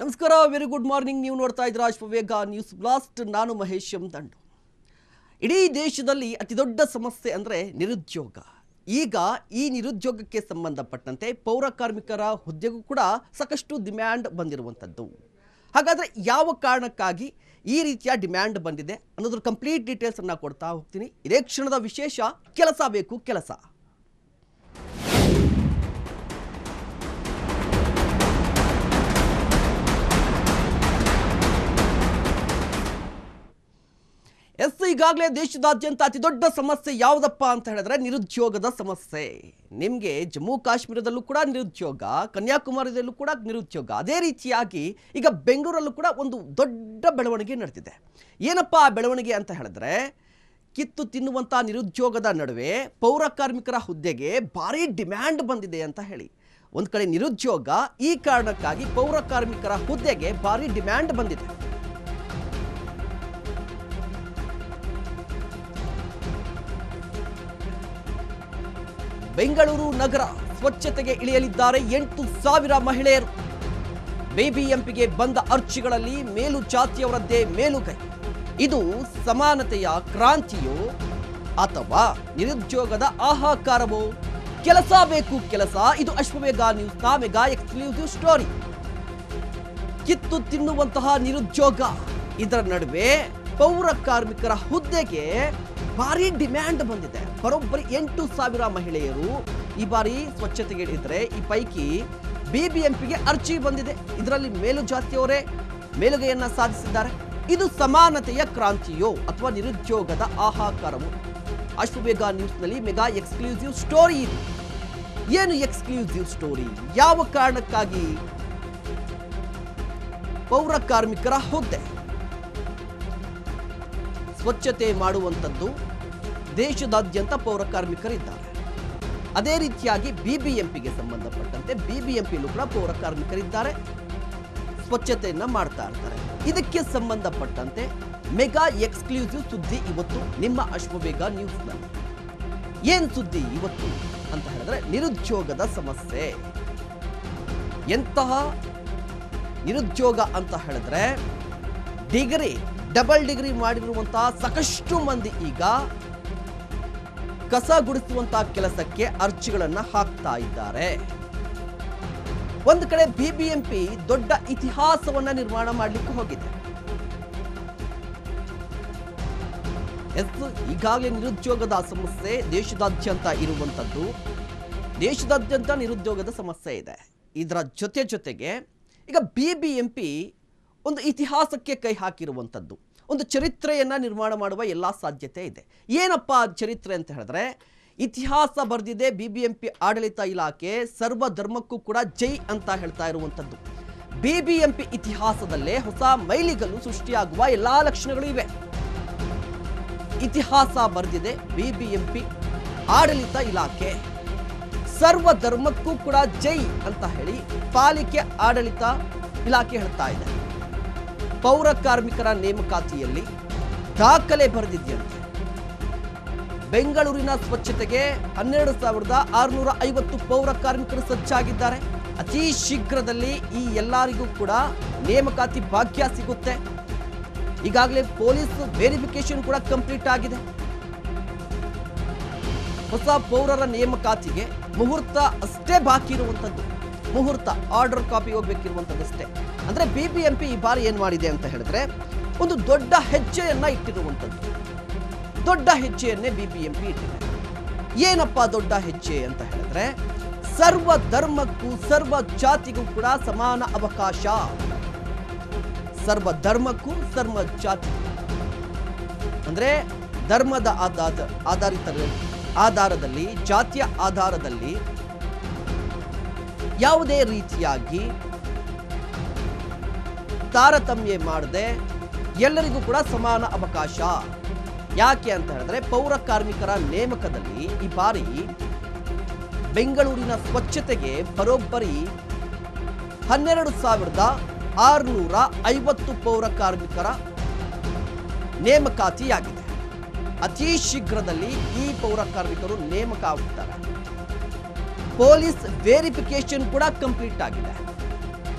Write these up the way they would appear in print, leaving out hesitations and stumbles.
ನಮಸ್ಕಾರ, very good morning. ನೀವು ನೋಡ್ತಾ ಇದ್ದೀರಾ ಅಶ್ವವೇಗ ನ್ಯೂಸ್ ಬ್ಲಾಸ್ಟ್. ನಾನು ಮಹೇಶ್ ಎಂ ದಂಡು. ಇಡೀ ದೇಶದಲ್ಲಿ ಅತಿ ದೊಡ್ಡ ಸಮಸ್ಯೆ ಅಂದರೆ ನಿರುದ್ಯೋಗ. ಈಗ ಈ ನಿರುದ್ಯೋಗಕ್ಕೆ ಸಂಬಂಧಪಟ್ಟಂತೆ ಪೌರ ಕಾರ್ಮಿಕರ ಹುದ್ದೆಗೂ ಕೂಡ ಸಾಕಷ್ಟು ಡಿಮ್ಯಾಂಡ್ ಬಂದಿರುವಂಥದ್ದು. ಹಾಗಾದರೆ ಯಾವ ಕಾರಣಕ್ಕಾಗಿ ಈ ರೀತಿಯ ಡಿಮ್ಯಾಂಡ್ ಬಂದಿದೆ ಅನ್ನೋದ್ರ ಕಂಪ್ಲೀಟ್ ಡೀಟೇಲ್ಸನ್ನು ಕೊಡ್ತಾ ಹೋಗ್ತೀನಿ. ಇದೇ ಕ್ಷಣದ ವಿಶೇಷ, ಕೆಲಸ ಬೇಕು ಕೆಲಸ. ಈಗಾಗಲೇ ದೇಶದಾದ್ಯಂತ ಅತಿ ದೊಡ್ಡ ಸಮಸ್ಯೆ ಯಾವುದಪ್ಪ ಅಂತ ಹೇಳಿದ್ರೆ ನಿರುದ್ಯೋಗದ ಸಮಸ್ಯೆ. ನಿಮಗೆ ಜಮ್ಮು ಕಾಶ್ಮೀರದಲ್ಲೂ ಕೂಡ ನಿರುದ್ಯೋಗ, ಕನ್ಯಾಕುಮಾರಿಯಲ್ಲೂ ಕೂಡ ನಿರುದ್ಯೋಗ. ಅದೇ ರೀತಿಯಾಗಿ ಈಗ ಬೆಂಗಳೂರಲ್ಲೂ ಕೂಡ ಒಂದು ದೊಡ್ಡ ಬೆಳವಣಿಗೆ ನಡೆದಿದೆ. ಏನಪ್ಪ ಆ ಬೆಳವಣಿಗೆ ಅಂತ ಹೇಳಿದ್ರೆ, ಕಿತ್ತು ತಿನ್ನುವಂಥ ನಿರುದ್ಯೋಗದ ನಡುವೆ ಪೌರ ಕಾರ್ಮಿಕರ ಹುದ್ದೆಗೆ ಭಾರಿ ಡಿಮ್ಯಾಂಡ್ ಬಂದಿದೆ ಅಂತ ಹೇಳಿ. ಒಂದು ಕಡೆ ನಿರುದ್ಯೋಗ, ಈ ಕಾರಣಕ್ಕಾಗಿ ಪೌರ ಕಾರ್ಮಿಕರ ಹುದ್ದೆಗೆ ಭಾರಿ ಡಿಮ್ಯಾಂಡ್ ಬಂದಿದೆ. ಬೆಂಗಳೂರು ನಗರ ಸ್ವಚ್ಛತೆಗೆ ಇಳಿಯಲಿದ್ದಾರೆ 8,000 ಮಹಿಳೆಯರು. ಬಿಬಿಎಂಪಿಗೆ ಬಂದ ಅರ್ಜಿಗಳಲ್ಲಿ ಮೇಲುಜಾತಿಯವರದ್ದೇ ಮೇಲುಗೈ. ಇದು ಸಮಾನತೆಯ ಕ್ರಾಂತಿಯೋ ಅಥವಾ ನಿರುದ್ಯೋಗದ ಆಹಾಕಾರವೋ? ಕೆಲಸ ಬೇಕು ಕೆಲಸ. ಇದು ಅಶ್ವವೇಗ ನ್ಯೂಸ್ನ ಮೆಗಾ ಎಕ್ಸ್ಕ್ಲೂಸಿವ್ ಸ್ಟೋರಿ. ಕಿತ್ತು ತಿನ್ನುವಂತಹ ನಿರುದ್ಯೋಗ, ಇದರ ನಡುವೆ ಪೌರ ಕಾರ್ಮಿಕರ ಹುದ್ದೆಗೆ ಭಾರಿ ಡಿಮ್ಯಾಂಡ್ ಬಂದಿದೆ. ಬರೋಬ್ಬರಿ 8,000 ಮಹಿಳೆಯರು ಈ ಬಾರಿ ಸ್ವಚ್ಛತೆಗೆ ಇಳಿದ್ರೆ, ಈ ಪೈಕಿ ಬಿಬಿಎಂಪಿಗೆ ಅರ್ಜಿ ಬಂದಿದೆ. ಇದರಲ್ಲಿ ಮೇಲುಜಾತಿಯವರೇ ಮೇಲುಗೈಯನ್ನ ಸಾಧಿಸಿದ್ದಾರೆ. ಇದು ಸಮಾನತೆಯ ಕ್ರಾಂತಿಯೋ ಅಥವಾ ನಿರುದ್ಯೋಗದ ಆಹಾಕಾರವೋ? ಅಶ್ವವೇಗ ನ್ಯೂಸ್ನಲ್ಲಿ ಮೆಗಾ ಎಕ್ಸ್ಕ್ಲೂಸಿವ್ ಸ್ಟೋರಿ ಇದೆ. ಏನು ಎಕ್ಸ್ಕ್ಲೂಸಿವ್ ಸ್ಟೋರಿ? ಯಾವ ಕಾರಣಕ್ಕಾಗಿ ಪೌರ ಕಾರ್ಮಿಕರ ಹುದ್ದೆ ಸ್ವಚ್ಛತೆ ಮಾಡುವಂಥದ್ದು ದೇಶದಾದ್ಯಂತ ಪೌರ ಕಾರ್ಮಿಕರಿದ್ದಾರೆ. ಅದೇ ರೀತಿಯಾಗಿ ಬಿಬಿಎಂಪಿಗೆ ಸಂಬಂಧಪಟ್ಟಂತೆ ಬಿಬಿಎಂಪಿಯಲ್ಲೂ ಕೂಡ ಪೌರ ಕಾರ್ಮಿಕರಿದ್ದಾರೆ, ಸ್ವಚ್ಛತೆಯನ್ನ ಮಾಡ್ತಾ ಇರ್ತಾರೆ. ಇದಕ್ಕೆ ಸಂಬಂಧಪಟ್ಟಂತೆ ಮೆಗಾ ಎಕ್ಸ್ಕ್ಲೂಸಿವ್ ಸುದ್ದಿ ಇವತ್ತು ನಿಮ್ಮ ಅಶ್ವವೇಗ ನ್ಯೂಸ್ನಲ್ಲಿ. ಏನ್ ಸುದ್ದಿ ಇವತ್ತು ಅಂತ ಹೇಳಿದ್ರೆ, ನಿರುದ್ಯೋಗದ ಸಮಸ್ಯೆ. ಎಂತಹ ನಿರುದ್ಯೋಗ ಅಂತ ಹೇಳಿದ್ರೆ, ಡಿಗ್ರಿ, ಡಬಲ್ ಡಿಗ್ರಿ ಮಾಡಿರುವಂತಹ ಸಾಕಷ್ಟು ಮಂದಿ ಈಗ ಕಸ ಗುಡಿಸುವಂತಹ ಕೆಲಸಕ್ಕೆ ಅರ್ಜಿಗಳನ್ನ ಹಾಕ್ತಾ ಇದ್ದಾರೆ. ಒಂದು ಕಡೆ ಬಿಬಿಎಂಪಿ ದೊಡ್ಡ ಇತಿಹಾಸವನ್ನ ನಿರ್ಮಾಣ ಮಾಡಲಿಕ್ಕೆ ಹೋಗಿದೆ. ಈಗಾಗಲೇ ನಿರುದ್ಯೋಗದ ಸಮಸ್ಯೆ ದೇಶದಾದ್ಯಂತ ಇರುವಂತದ್ದು. ದೇಶದಾದ್ಯಂತ ನಿರುದ್ಯೋಗದ ಸಮಸ್ಯೆ ಇದೆ. ಇದರ ಜೊತೆಗೆ ಈಗ ಬಿಬಿಎಂಪಿ ಒಂದು ಇತಿಹಾಸಕ್ಕೆ ಕೈ ಹಾಕಿರುವಂಥದ್ದು, ಒಂದು ಚರಿತ್ರೆಯನ್ನು ನಿರ್ಮಾಣ ಮಾಡುವ ಎಲ್ಲ ಸಾಧ್ಯತೆ ಇದೆ. ಏನಪ್ಪ ಚರಿತ್ರೆ ಅಂತ ಹೇಳಿದ್ರೆ, ಇತಿಹಾಸ ಬರೆದಿದೆ ಬಿಬಿಎಂಪಿ ಆಡಳಿತ ಇಲಾಖೆ. ಸರ್ವ ಧರ್ಮಕ್ಕೂ ಕೂಡ ಜೈ ಅಂತ ಹೇಳ್ತಾ ಇರುವಂಥದ್ದು. ಬಿಬಿಎಂಪಿ ಇತಿಹಾಸದಲ್ಲೇ ಹೊಸ ಮೈಲಿಗಲ್ಲು ಸೃಷ್ಟಿಯಾಗುವ ಎಲ್ಲ ಲಕ್ಷಣಗಳು ಇವೆ. ಇತಿಹಾಸ ಬರೆದಿದೆ ಬಿಬಿಎಂಪಿ ಆಡಳಿತ ಇಲಾಖೆ. ಸರ್ವ ಧರ್ಮಕ್ಕೂ ಕೂಡ ಜೈ ಅಂತ ಹೇಳಿ ಪಾಲಿಕೆ ಆಡಳಿತ ಇಲಾಖೆ ಹೇಳ್ತಾ ಇದೆ. ಪೌರ ಕಾರ್ಮಿಕರ ನೇಮಕಾತಿಯಲ್ಲಿ ದಾಖಲೆ ಬರೆದಿದೆಯಂತೆ. ಬೆಂಗಳೂರಿನ ಸ್ವಚ್ಛತೆಗೆ 12,650 ಪೌರ ಕಾರ್ಮಿಕರು ಸಜ್ಜಾಗಿದ್ದಾರೆ. ಅತಿ ಶೀಘ್ರದಲ್ಲಿ ಈ ಎಲ್ಲರಿಗೂ ಕೂಡ ನೇಮಕಾತಿ ಭಾಗ್ಯ ಸಿಗುತ್ತೆ. ಈಗಾಗಲೇ ಪೊಲೀಸ್ ವೆರಿಫಿಕೇಶನ್ ಕೂಡ ಕಂಪ್ಲೀಟ್ ಆಗಿದೆ. ಹೊಸ ಪೌರರ ನೇಮಕಾತಿಗೆ ಮುಹೂರ್ತ ಅಷ್ಟೇ ಬಾಕಿ ಇರುವಂಥದ್ದು. ಮುಹೂರ್ತ ಆರ್ಡರ್ ಕಾಪಿ ಹೋಗ್ಬೇಕಿರುವಂಥದ್ದಷ್ಟೇ. ಅಂದ್ರೆ ಬಿಬಿಎಂಪಿ ಈ ಬಾರಿ ಏನ್ ಮಾಡಿದೆ ಅಂತ ಹೇಳಿದ್ರೆ, ಒಂದು ದೊಡ್ಡ ಹೆಜ್ಜೆಯನ್ನ ಇಟ್ಟಿರುವಂಥದ್ದು. ದೊಡ್ಡ ಹೆಜ್ಜೆಯನ್ನೇ ಬಿಬಿಎಂಪಿ ಇಟ್ಟಿದೆ. ಏನಪ್ಪ ದೊಡ್ಡ ಹೆಜ್ಜೆ ಅಂತ ಹೇಳಿದ್ರೆ, ಸರ್ವ ಧರ್ಮಕ್ಕೂ ಸರ್ವ ಜಾತಿಗೂ ಕೂಡ ಸಮಾನ ಅವಕಾಶ. ಸರ್ವ ಧರ್ಮಕ್ಕೂ ಸರ್ವ ಜಾತಿ ಅಂದ್ರೆ ಧರ್ಮದ ಆಧಾರದಲ್ಲಿ, ಜಾತಿಯ ಆಧಾರದಲ್ಲಿ ಯಾವುದೇ ರೀತಿಯಾಗಿ ತಾರತಮ್ಯ ಮಾಡದೆ ಎಲ್ಲರಿಗೂ ಕೂಡ ಸಮಾನ ಅವಕಾಶ. ಯಾಕೆ ಅಂತ ಹೇಳಿದ್ರೆ, ಪೌರ ಕಾರ್ಮಿಕರ ನೇಮಕದಲ್ಲಿ ಈ ಬಾರಿ ಬೆಂಗಳೂರಿನ ಸ್ವಚ್ಛತೆಗೆ ಬರೋಬ್ಬರಿ 12,650 ಪೌರ ಕಾರ್ಮಿಕರ ನೇಮಕಾತಿಯಾಗಿದೆ. ಅತಿ ಶೀಘ್ರದಲ್ಲಿ ಈ ಪೌರ ಕಾರ್ಮಿಕರು ನೇಮಕ ಆಗುತ್ತಾರೆ. ಪೊಲೀಸ್ ವೆರಿಫಿಕೇಶನ್ ಕೂಡ ಕಂಪ್ಲೀಟ್ ಆಗಿದೆ.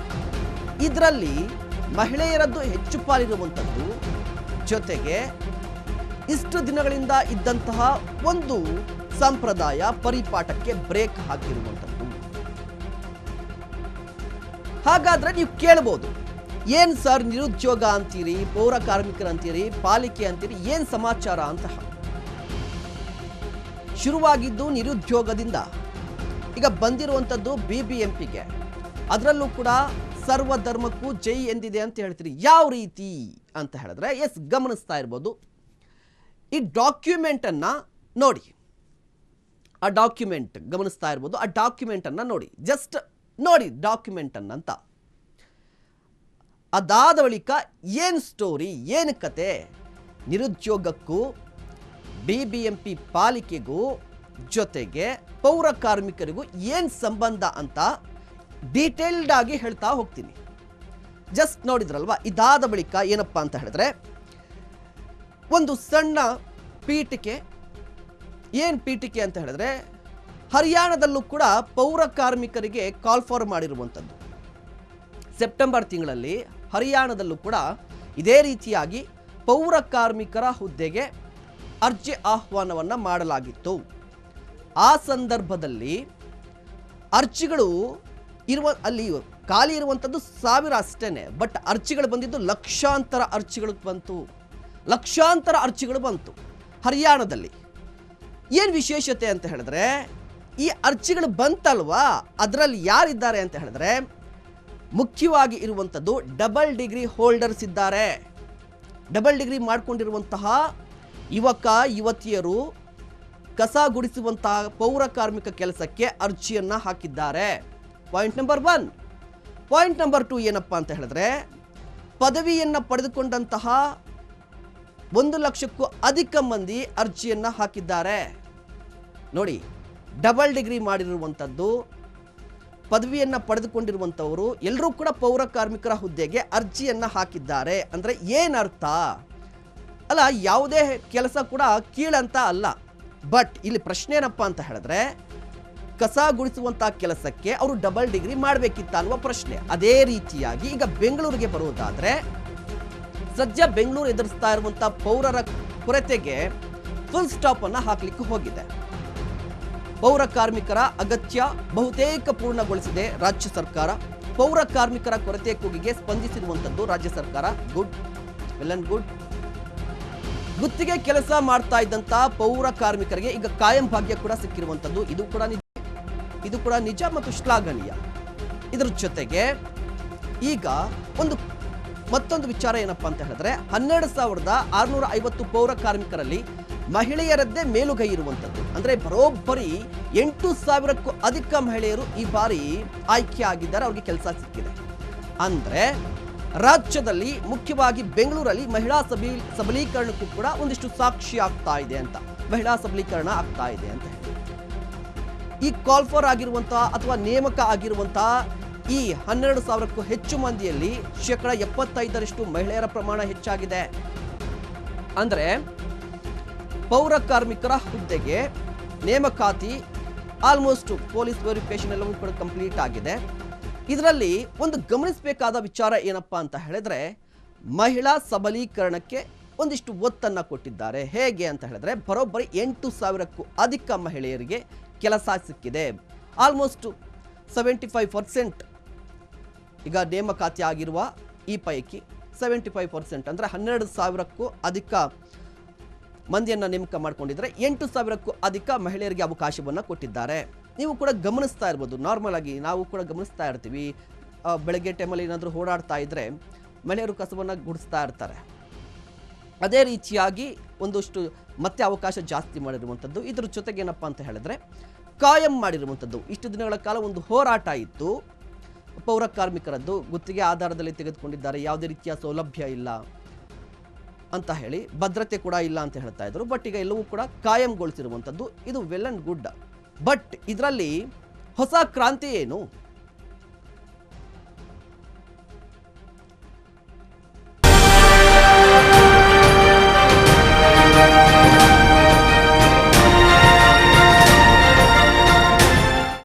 ಇದರಲ್ಲಿ ಮಹಿಳೆಯರದ್ದು ಹೆಚ್ಚು ಪಾಲಿರುವಂಥದ್ದು, ಜೊತೆಗೆ ಇಷ್ಟು ದಿನಗಳಿಂದ ಇದ್ದಂತಹ ಒಂದು ಸಂಪ್ರದಾಯ ಪರಿಪಾಠಕ್ಕೆ ಬ್ರೇಕ್ ಹಾಕಿರುವಂಥದ್ದು. ಹಾಗಾದ್ರೆ ನೀವು ಕೇಳ್ಬೋದು, ಏನ್ ಸರ್ ನಿರುದ್ಯೋಗ ಅಂತೀರಿ, ಪೌರ ಕಾರ್ಮಿಕರಂತೀರಿ, ಪಾಲಿಕೆ ಅಂತೀರಿ, ಏನ್ ಸಮಾಚಾರ ಅಂತ. ಶುರುವಾಗಿದ್ದು ನಿರುದ್ಯೋಗದಿಂದ, ಈಗ ಬಂದಿರುವಂಥದ್ದು BBMPಗೆ, ಅದರಲ್ಲೂ ಕೂಡ ಸರ್ವಧರ್ಮಕ್ಕೂ ಜೈ ಎಂದಿದೆ ಅಂತ ಹೇಳ್ತೀರಿ. ಯಾವ ರೀತಿ ಅಂತ ಹೇಳಿದ್ರೆ, ಎಸ್, ಗಮನಿಸ್ತಾ ಇರ್ಬೋದು. ಈ ಡಾಕ್ಯುಮೆಂಟ್ ಅನ್ನ ನೋಡಿ, ಆ ಡಾಕ್ಯುಮೆಂಟ್ ಗಮನಿಸ್ತಾ ಇರ್ಬೋದು. ಆ ಡಾಕ್ಯುಮೆಂಟ್ ಅನ್ನ ನೋಡಿ, ಜಸ್ಟ್ ನೋಡಿ ಡಾಕ್ಯುಮೆಂಟ್ ಅನ್ನಂತ. ಅದಾದ ಬಳಿಕ ಏನು ಸ್ಟೋರಿ, ಏನು ಕತೆ, ನಿರುದ್ಯೋಗಕ್ಕೂ BBMP ಪಾಲಿಕೆಗೂ ಜೊತೆಗೆ ಪೌರ ಕಾರ್ಮಿಕರಿಗೂ ಏನು ಸಂಬಂಧ ಅಂತ ಡೀಟೇಲ್ಡ್ ಆಗಿ ಹೇಳ್ತಾ ಹೋಗ್ತೀನಿ. ಜಸ್ಟ್ ನೋಡಿದ್ರಲ್ವಾ. ಇದಾದ ಬಳಿಕ ಏನಪ್ಪಾ ಅಂತ ಹೇಳಿದ್ರೆ, ಒಂದು ಸಣ್ಣ ಪೀಠಿಕೆ. ಏನು ಪೀಠಿಕೆ ಅಂತ ಹೇಳಿದ್ರೆ, ಹರಿಯಾಣದಲ್ಲೂ ಕೂಡ ಪೌರ ಕಾರ್ಮಿಕರಿಗೆ ಕಾಲ್ ಫಾರ್ ಮಾಡಿರುವಂಥದ್ದು. ಸೆಪ್ಟೆಂಬರ್ ತಿಂಗಳಲ್ಲಿ ಹರಿಯಾಣದಲ್ಲೂ ಕೂಡ ಇದೇ ರೀತಿಯಾಗಿ ಪೌರ ಕಾರ್ಮಿಕರ ಹುದ್ದೆಗೆ ಅರ್ಜಿ ಆಹ್ವಾನವನ್ನು ಮಾಡಲಾಗಿತ್ತು. ಆ ಸಂದರ್ಭದಲ್ಲಿ ಅರ್ಜಿಗಳು ಅಲ್ಲಿ ಖಾಲಿ ಇರುವಂಥದ್ದು 1000 ಅಷ್ಟೇನೆ, ಬಟ್ ಅರ್ಜಿಗಳು ಬಂದಿದ್ದು ಲಕ್ಷಾಂತರ ಅರ್ಜಿಗಳು ಬಂತು ಹರಿಯಾಣದಲ್ಲಿ. ಏನು ವಿಶೇಷತೆ ಅಂತ ಹೇಳಿದ್ರೆ, ಈ ಅರ್ಜಿಗಳು ಬಂತಲ್ವಾ, ಅದರಲ್ಲಿ ಯಾರಿದ್ದಾರೆ ಅಂತ ಹೇಳಿದ್ರೆ, ಮುಖ್ಯವಾಗಿ ಇರುವಂಥದ್ದು ಡಬಲ್ ಡಿಗ್ರಿ ಹೋಲ್ಡರ್ಸ್ ಇದ್ದಾರೆ. ಡಬಲ್ ಡಿಗ್ರಿ ಮಾಡ್ಕೊಂಡಿರುವಂತಹ ಯುವಕ ಯುವತಿಯರು ಕಸ ಗುಡಿಸುವಂತಹ ಪೌರ ಕಾರ್ಮಿಕ ಕೆಲಸಕ್ಕೆ ಅರ್ಜಿಯನ್ನ ಹಾಕಿದ್ದಾರೆ. Point number 1. ಪಾಯಿಂಟ್ ನಂಬರ್ 2 ಏನಪ್ಪಾ ಅಂತ ಹೇಳಿದ್ರೆ, ಪದವಿಯನ್ನ ಪಡೆದುಕೊಂಡಂತಹ 1 ಲಕ್ಷಕ್ಕೂ ಅಧಿಕ ಮಂದಿ ಅರ್ಜಿಯನ್ನ ಹಾಕಿದ್ದಾರೆ. ನೋಡಿ, ಡಬಲ್ ಡಿಗ್ರಿ ಮಾಡಿರುವಂಥದ್ದು, ಪದವಿಯನ್ನ ಪಡೆದುಕೊಂಡಿರುವಂಥವರು ಎಲ್ಲರೂ ಕೂಡ ಪೌರ ಕಾರ್ಮಿಕರ ಹುದ್ದೆಗೆ ಅರ್ಜಿಯನ್ನ ಹಾಕಿದ್ದಾರೆ. ಅಂದ್ರೆ ಏನರ್ಥ ಅಲ್ಲ, ಯಾವುದೇ ಕೆಲಸ ಕೂಡ ಕೀಳಂತ ಅಲ್ಲ. ಬಟ್ ಇಲ್ಲಿ ಪ್ರಶ್ನೆ ಏನಪ್ಪಾ ಅಂತ ಹೇಳಿದ್ರೆ, ಕಸ ಗುಡಿಸುವಂತಹ ಕೆಲಸಕ್ಕೆ ಅವರು ಡಬಲ್ ಡಿಗ್ರಿ ಮಾಡಬೇಕಿತ್ತ ಅನ್ನುವ ಪ್ರಶ್ನೆ. ಅದೇ ರೀತಿಯಾಗಿ ಈಗ ಬೆಂಗಳೂರಿಗೆ ಬರುವುದಾದ್ರೆ, ಸದ್ಯ ಬೆಂಗಳೂರು ಎದುರಿಸ್ತಾ ಇರುವಂತಹ ಪೌರರ ಕೊರತೆಗೆ ಫುಲ್ ಸ್ಟಾಪ್ ಅನ್ನ ಹಾಕ್ಲಿಕ್ಕೆ ಹೋಗಿದೆ. ಪೌರ ಕಾರ್ಮಿಕರ ಅಗತ್ಯ ಬಹುತೇಕ ಪೂರ್ಣಗೊಳಿಸಿದೆ ರಾಜ್ಯ ಸರ್ಕಾರ. ಪೌರ ಕಾರ್ಮಿಕರ ಕೊರತೆ ಕೂಗಿಗೆ ಸ್ಪಂದಿಸಿರುವಂತದ್ದು ರಾಜ್ಯ ಸರ್ಕಾರ. Good, well and good. ಗುತ್ತಿಗೆ ಕೆಲಸ ಮಾಡ್ತಾ ಇದ್ದಂತ ಪೌರ ಕಾರ್ಮಿಕರಿಗೆ ಈಗ ಕಾಯಂ ಭಾಗ್ಯ ಕೂಡ ಸಿಕ್ಕಿರುವಂತದ್ದು. ಇದು ಕೂಡ ನಿಜ ಮತ್ತು ಶ್ಲಾಘನೀಯ. ಇದರ ಜೊತೆಗೆ ಈಗ ಮತ್ತೊಂದು ವಿಚಾರ ಏನಪ್ಪಾ ಅಂತ ಹೇಳಿದ್ರೆ, 12,650 ಪೌರ ಕಾರ್ಮಿಕರಲ್ಲಿ ಮಹಿಳೆಯರದ್ದೇ ಮೇಲುಗೈ ಇರುವಂಥದ್ದು. ಅಂದ್ರೆ ಬರೋಬ್ಬರಿ 8,000ಕ್ಕೂ ಅಧಿಕ ಮಹಿಳೆಯರು ಈ ಬಾರಿ ಆಯ್ಕೆ ಆಗಿದ್ದಾರೆ, ಅವ್ರಿಗೆ ಕೆಲಸ ಸಿಕ್ಕಿದೆ. ಅಂದ್ರೆ ರಾಜ್ಯದಲ್ಲಿ ಮುಖ್ಯವಾಗಿ ಬೆಂಗಳೂರಲ್ಲಿ ಮಹಿಳಾ ಸಬಲೀಕರಣಕ್ಕೂ ಕೂಡ ಒಂದಿಷ್ಟು ಸಾಕ್ಷಿ ಆಗ್ತಾ ಇದೆ ಅಂತ, ಮಹಿಳಾ ಸಬಲೀಕರಣ ಆಗ್ತಾ ಇದೆ ಅಂತ ಹೇಳಿ. ಈ ಕಾಲ್ ಫಾರ್ ಆಗಿರುವಂತಹ ಅಥವಾ ನೇಮಕ ಆಗಿರುವಂತಹ ಈ 12,000ಕ್ಕೂ ಹೆಚ್ಚು ಮಂದಿಯಲ್ಲಿ 75% ಮಹಿಳೆಯರ ಪ್ರಮಾಣ ಹೆಚ್ಚಾಗಿದೆ. ಅಂದ್ರೆ ಪೌರ ಕಾರ್ಮಿಕರ ಹುದ್ದೆಗೆ ನೇಮಕಾತಿ ಆಲ್ಮೋಸ್ಟ್ ಪೊಲೀಸ್ ವೆರಿಫಿಕೇಶನ್ ಎಲ್ಲವೂ ಕೂಡ ಕಂಪ್ಲೀಟ್ ಆಗಿದೆ. ಇದರಲ್ಲಿ ಒಂದು ಗಮನಿಸಬೇಕಾದ ವಿಚಾರ ಏನಪ್ಪಾ ಅಂತ ಹೇಳಿದ್ರೆ, ಮಹಿಳಾ ಸಬಲೀಕರಣಕ್ಕೆ ಒಂದಿಷ್ಟು ಒತ್ತನ್ನು ಕೊಟ್ಟಿದ್ದಾರೆ. ಹೇಗೆ ಅಂತ ಹೇಳಿದ್ರೆ, ಬರೋಬ್ಬರಿ 8,000ಕ್ಕೂ ಅಧಿಕ ಮಹಿಳೆಯರಿಗೆ ಕೆಲಸ ಸಿಕ್ಕಿದೆ. ಆಲ್ಮೋಸ್ಟ್ 75% ಈಗ ನೇಮಕಾತಿ ಆಗಿರುವ ಈ ಪೈಕಿ 75% ಅಂದರೆ 12,000ಕ್ಕೂ ಅಧಿಕ ಮಂದಿಯನ್ನು ನೇಮಕ ಮಾಡಿಕೊಂಡಿದ್ರೆ 8,000ಕ್ಕೂ ಅಧಿಕ ಮಹಿಳೆಯರಿಗೆ ಅವಕಾಶವನ್ನು ಕೊಟ್ಟಿದ್ದಾರೆ. ನೀವು ಕೂಡ ಗಮನಿಸ್ತಾ ಇರ್ಬೋದು, ನಾರ್ಮಲ್ ಆಗಿ ನಾವು ಕೂಡ ಗಮನಿಸ್ತಾ ಇರ್ತೀವಿ. ಬೆಳಗ್ಗೆ ಟೈಮಲ್ಲಿ ಏನಾದರೂ ಓಡಾಡ್ತಾ ಇದ್ರೆ ಮಹಿಳೆಯರು ಕಸವನ್ನು ಗುಡಿಸ್ತಾ ಇರ್ತಾರೆ. ಅದೇ ರೀತಿಯಾಗಿ ಒಂದಷ್ಟು ಮತ್ತೆ ಅವಕಾಶ ಜಾಸ್ತಿ ಮಾಡಿರುವಂಥದ್ದು. ಇದ್ರ ಜೊತೆಗೆ ಏನಪ್ಪ ಅಂತ ಹೇಳಿದ್ರೆ, ಕಾಯಂ ಮಾಡಿರುವಂಥದ್ದು. ಇಷ್ಟು ದಿನಗಳ ಕಾಲ ಒಂದು ಹೋರಾಟ ಇತ್ತು ಪೌರ ಕಾರ್ಮಿಕರದ್ದು, ಗುತ್ತಿಗೆ ಆಧಾರದಲ್ಲಿ ತೆಗೆದುಕೊಂಡಿದ್ದಾರೆ, ಯಾವುದೇ ರೀತಿಯ ಸೌಲಭ್ಯ ಇಲ್ಲ ಅಂತ ಹೇಳಿ, ಭದ್ರತೆ ಕೂಡ ಇಲ್ಲ ಅಂತ ಹೇಳ್ತಾ ಇದ್ರು. ಬಟ್ ಈಗ ಎಲ್ಲವೂ ಕೂಡ ಕಾಯಂಗೊಳಿಸಿರುವಂಥದ್ದು. ಇದು ವೆಲ್ ಅಂಡ್ ಗುಡ್. ಬಟ್ ಇದರಲ್ಲಿ ಹೊಸ ಕ್ರಾಂತಿ ಏನು?